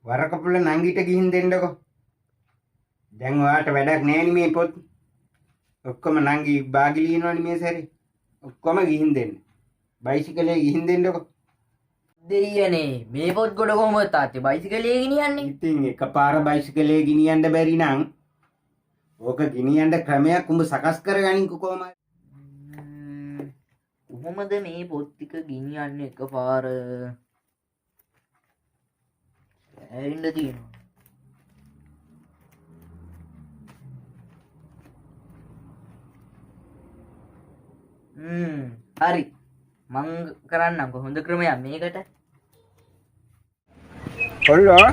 වරකපුල නංගිට ගිහින් දෙන්නකෝ. දැන් ඔයාලට වැඩක් නෑනේ මේ පොත්. ඔක්කොම නංගි බාගි ලියනවනේ මේ සැරේ. ඔක්කොම ගිහින් දෙන්න. බයිසිකලේ ගිහින් දෙන්නකෝ. දෙයියනේ මේ පොත් ගොඩ කොහොමද තාත්තේ බයිසිකලේ ගෙනියන්නේ? ඉතින් එකපාර බයිසිකලේ ගෙනියන්න බැරි නම් ඕක ගෙනියන්න ක්‍රමයක් උඹ සකස් කරගනින්කෝ කොහමද? කොහොමද මේ පොත් ටික ගෙනියන්නේ එකපාර? ඇරින්න තියෙනවා. හරි. මං කරන්නම්කෝ හොඳ ක්‍රමයක් මේකට. කොල්ලෝ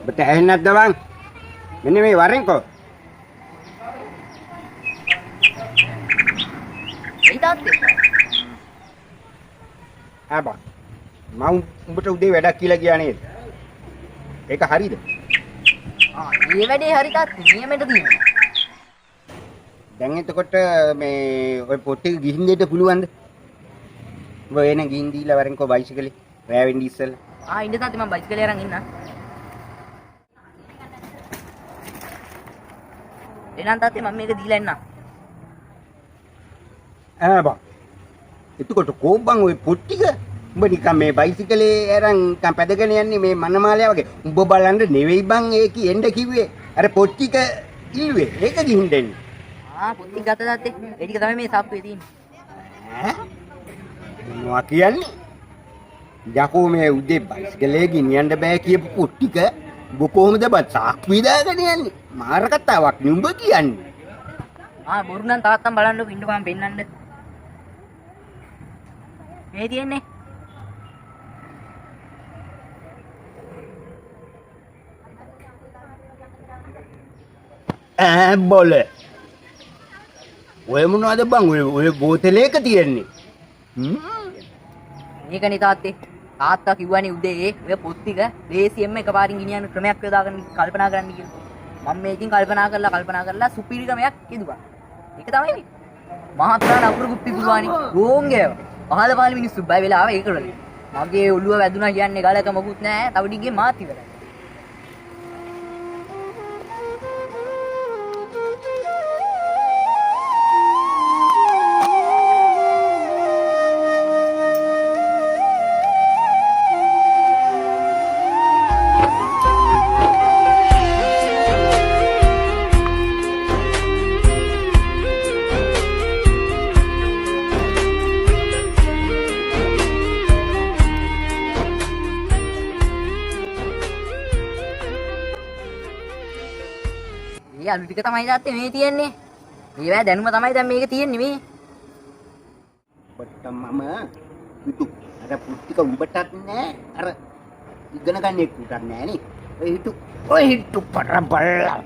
බට ඇහෙන්නේ නැද්ද බං? මෙන්න මේ වරෙන්කෝ. ඒ තාත්තේ. ආ මම උඹට උදේ වැඩක් කියලා ගියා නේද? ඒක හරිද? මේ වැඩේ හරි තාත්තේ නියමෙට තියෙනවා. දැන් එතකොට මේ ඔය පොත් ටික ගිහින් දෙන්න පුළුවන්ද? ඔය එන ගිහින් දීලා වරෙන්කෝ බයිසිකලේ. රෑ වෙන්න ඉස්සෙල්ලා. ඉන්න තාත්තේ මම බයිසිකලේ අරන් ඉන්නම්. එනන් තාත්තේ මම මේක දීලා එන්නම්. බං. එතකොට කොබ්බන් ඔය පොත් ටික උඹ නිකන් මේ බයිසිකලේ අරන් නිකන් පැදගෙන යන්නේ මේ මනමාලයා වගේ. උඹ බලන්න නෙවෙයි බං ඒ කියෙන්ද කිව්වේ. අර පොත් ටික ඉල්ලුවේ. ඒක ගිහින් දෙන්න. පොත් ටික ගත්ත තාත්තේ. ඒ ටික තමයි මේ සාප්පුවේ තියෙන්නේ. මොනවා කියන්නේ? යකෝ මේ උදේ බයිසිකලේ ගෙනියන්න බෑ කියපු පොත් ටික උඹ කොහොමද බං සාක්කුවේ දාගෙන යන්නේ? මාර කතාවක් නේ උඹ කියන්නේ. බොරු නම් තාත්තම් බලන්නකො ඉන්න මම පෙන්නන්න. මේ තියෙන්නේ. බොල. ඔය මොනවද බං ඔය බෝතලයක තියෙන්නේ? මේකනේ තාත්තේ. තාත්තා කිව්වනේ උදේ ඔය පොත් ටික ලේසියෙන්ම එකපාරින් ගෙනියන්න ක්‍රමයක් යොදාගෙන කල්පනා කරන්න කියලා. මම මේකෙන් කල්පනා කරලා සුපිරි ක්‍රමයක් කිදුවා. ඒක තමයි මේ. මහත්ලා නපුරු කුප්පි පුරවානි රෝංගේව. පහල පහල මිනිස්සු බය වෙලා ආවේ ඒකවල. මගේ ඔළුව වැදුනා කියන්නේ ගලක මොකුත් නැහැ. තව ඩිගේ මාත් ඉවරයි. අලු ටික තමයි තාත්තේ මේ තියෙන්නේ. මේවා දැනුම තමයි දැන් මේක තියෙන්නේ මේ. බට මම හිතු අර පුස්තික උඹටත් නෑ අර ඉගෙන ගන්න එක්කටත් නෑනේ. ඔය හිතු පර බල්ලා.